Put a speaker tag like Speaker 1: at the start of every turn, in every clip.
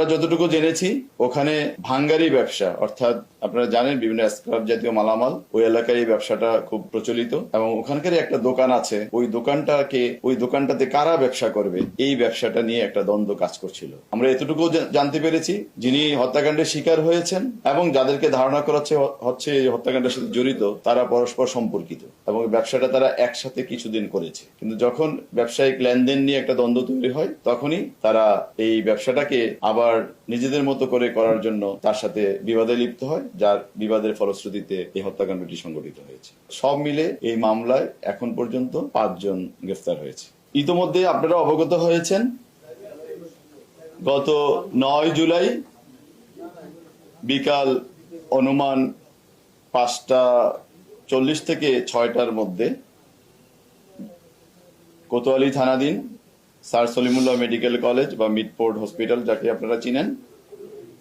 Speaker 1: আমরা যতটুকু জেনেছি ওখানে ভাঙ্গারি ব্যবসা, অর্থাৎ আপনারা জানেন বিভিন্ন স্ক্র্যাপ জাতীয় মালামাল, ওই এলাকায় এই ব্যবসাটা খুব প্রচলিত এবং ওখানকারই একটা দোকান আছে। ওই দোকানটাতে কারা ব্যবসা করবে, এই ব্যবসাটা নিয়ে একটা দ্বন্দ্ব কাজ করছিল। আমরা এতটুকু জানতে পেরেছি যিনি হত্যাকাণ্ডের শিকার হয়েছেন এবং যাদেরকে ধারণা করা হচ্ছে এই হত্যাকাণ্ডের সাথে জড়িত তারা পরস্পর সম্পর্কিত এবং ব্যবসাটা তারা একসাথে কিছুদিন করেছে। কিন্তু যখন ব্যবসায়িক লেনদেন নিয়ে একটা দ্বন্দ্ব তৈরি হয় তখনই তারা এই ব্যবসাটাকে আবার নিজেদের মতো করে করার জন্য তার সাথে বিবাদে লিপ্ত হয়, যার বিবাদের ফলশ্রুতিতে এই হত্যাকাণ্ডটি সংঘটিত হয়েছে। সব মিলে এই মামলায় এখন পর্যন্ত 5 জন গ্রেফতার হয়েছে। ইতোমধ্যে আপনারা অবগত হয়েছেন গত 9 জুলাই বিকাল অনুমান 5:40 থেকে 6টার মধ্যে কোতোয়ালি থানাধীন স্যার সলিমুল্লাহ মেডিকেল কলেজ বা মিডফোর্ড হসপিটাল, যাকে আপনারা চিনেন,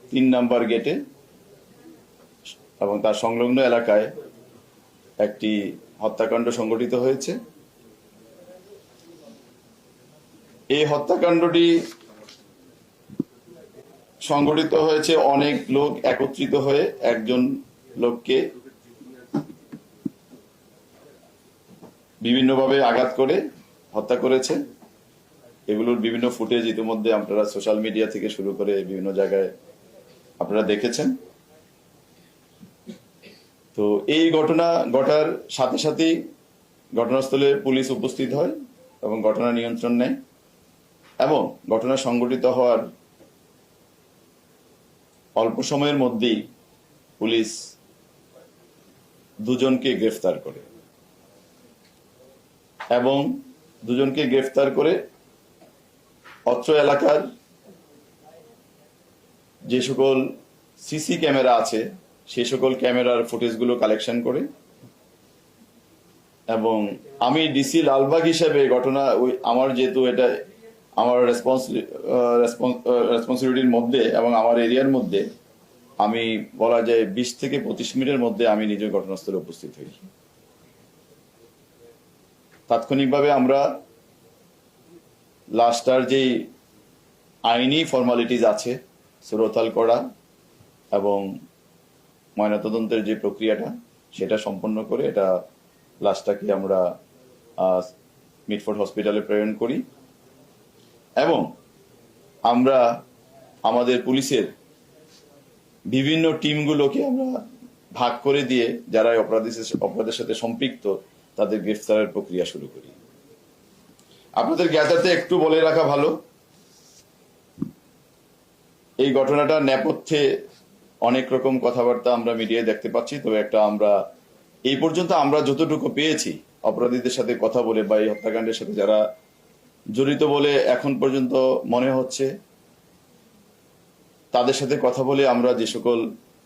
Speaker 1: 3 নম্বর গেটে এবং তার সংলগ্ন এলাকায় একটি হত্যাকাণ্ড সংঘটিত হয়েছে। এই হত্যাকাণ্ডটি সংঘটিত হয়েছে অনেক লোক একত্রিত হয়ে একজন লোককে বিভিন্নভাবে আঘাত করে হত্যা করেছে। এগুলোর বিভিন্ন ফুটেজ ইতিমধ্যে আপনারা সোশ্যাল মিডিয়া থেকে শুরু করে বিভিন্ন জায়গায় আপনারা দেখেছেন। তো এই ঘটনা ঘটার সাথে সাথেই ঘটনাস্থলে পুলিশ উপস্থিত হয় এবং ঘটনা নিয়ন্ত্রণ নেয় এবং ঘটনা সংঘটিত হওয়ার অল্প সময়ের মধ্যেই পুলিশ 2 জনকে গ্রেফতার করে এবং 2 জনকে গ্রেফতার করে অত্র এলাকার যে সকল সিসি ক্যামেরা আছে সেই সকল ক্যামেরার ফুটেজগুলো কালেকশন করে এবং আমি ডিসি লালবাগ হিসেবে ঘটনা আমার যেহেতু এটা আমার রেসপন্সিবিলিটির মধ্যে এবং আমার এরিয়ার মধ্যে, আমি বলা যায় 20 থেকে 25 মিনিটের মধ্যে আমি নিজে ঘটনাস্থলে উপস্থিত হই। তাৎক্ষণিকভাবে আমরা লাস্টার যে আইনি ফর্মালিটিজ আছে সুরতাল করা এবং ময়নাতদন্তের যে প্রক্রিয়াটা সেটা সম্পন্ন করে এটা লাশটাকে আমরা মিডফোর্ড হসপিটালে প্রেরণ করি এবং আমরা আমাদের পুলিশের বিভিন্ন টিমগুলোকে আমরা ভাগ করে দিয়ে যারা অপরাধের সাথে সম্পৃক্ত তাদের গ্রেফতারের প্রক্রিয়া শুরু করি। আপনাদের জ্ঞাতার্থে একটু বলে রাখা ভালো, এই ঘটনাটার নেপথ্যে অনেক রকম কথাবার্তা আমরা মিডিয়ায় দেখতে পাচ্ছি। তবে আমরা এই পর্যন্ত আমরা যতটুকু পেয়েছি অপরাধীদের সাথে কথা বলে বা এই হত্যাকাণ্ডের সাথে যারা জড়িত বলে এখন পর্যন্ত মনে হচ্ছে, তাদের সাথে কথা বলে আমরা যে সকল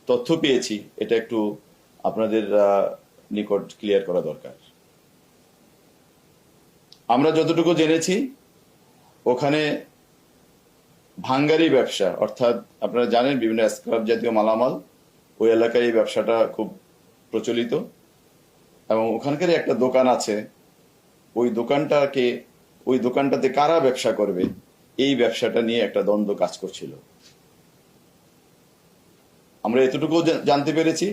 Speaker 1: তথ্য পেয়েছি এটা একটু আপনাদের নিকট ক্লিয়ার করা দরকার। আমরা যতটুকু জেনেছি ওখানে ভাঙ্গারি ব্যবসা, অর্থাৎ আপনারা জানেন বিভিন্ন স্ক্র্যাপ জাতীয় মালামাল, ওই এলাকায় এই ব্যবসাটা খুব প্রচলিত এবং ওখানকারই একটা দোকান আছে। ওই দোকানটাতে কারা ব্যবসা করবে, এই ব্যবসাটা নিয়ে একটা দ্বন্দ্ব কাজ করছিল। আমরা এতটুকু জানতে পেরেছি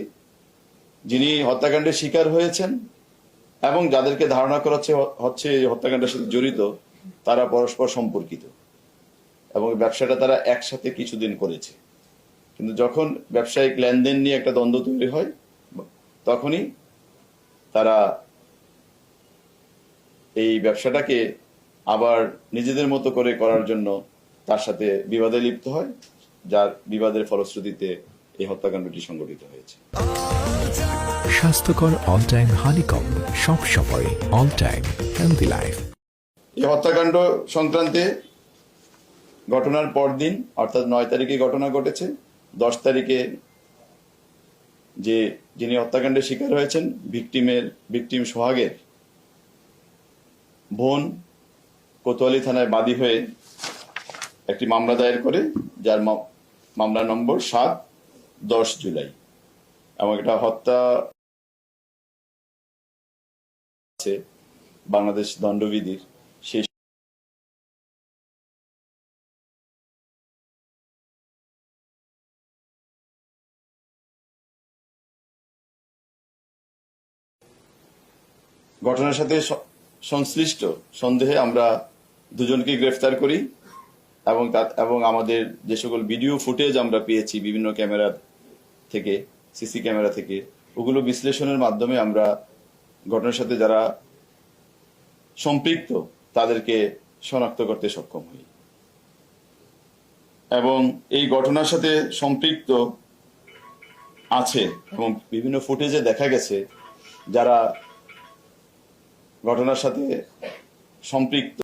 Speaker 1: যিনি হত্যাকাণ্ডের শিকার হয়েছেন এবং যাদেরকে ধারণা করা হচ্ছে এই হত্যাকাণ্ডের সাথে জড়িত তারা পরস্পর সম্পর্কিত এবং ব্যবসাটা তারা একসাথে কিছুদিন করেছে। কিন্তু যখন ব্যবসায়িক লেনদেন নিয়ে একটা দ্বন্দ্ব তৈরি হয় তখনই তারা এই ব্যবসাটাকে আবার নিজেদের মতো করে করার জন্য তার সাথে বিবাদে লিপ্ত হয়, যার বিবাদের ফলশ্রুতিতে এই হত্যাকাণ্ডটি সংঘটিত হয়েছে।
Speaker 2: স্বাস্থ্যকর অল টাইম হানিকম, সব সময় অল টাইম হেলদি লাইফ।
Speaker 1: এই হত্যাকাণ্ড সংক্রান্তে ঘটনার পরদিন অর্থাৎ 9 তারিখে ঘটনা ঘটেছে। 10 তারিখে যিনি হত্যাকাণ্ডের শিকার হয়েছেন ভিকটিম সোহাগের বোন কোতোয়ালি থানায় বাদী হয়ে একটি মামলা দায়ের করে, যার মামলা নম্বর 7/10 জুলাই এবং এটা হত্যা আছে বাংলাদেশ দণ্ডবিধির সেই ঘটনার সাথে সংশ্লিষ্ট সন্দেহে আমরা দুজনকে গ্রেফতার করি এবং আমাদের যে সকল ভিডিও ফুটেজ আমরা পেয়েছি বিভিন্ন ক্যামেরা থেকে, সিসি ক্যামেরা থেকে, ওগুলো বিশ্লেষণের মাধ্যমে আমরা ঘটনার সাথে যারা সম্পৃক্ত তাদেরকে শনাক্ত করতে সক্ষম হই। এবং এই ঘটনার সাথে সম্পৃক্ত আছে এবং বিভিন্ন ফুটেজে দেখা গেছে যারা ঘটনার সাথে সম্পৃক্ত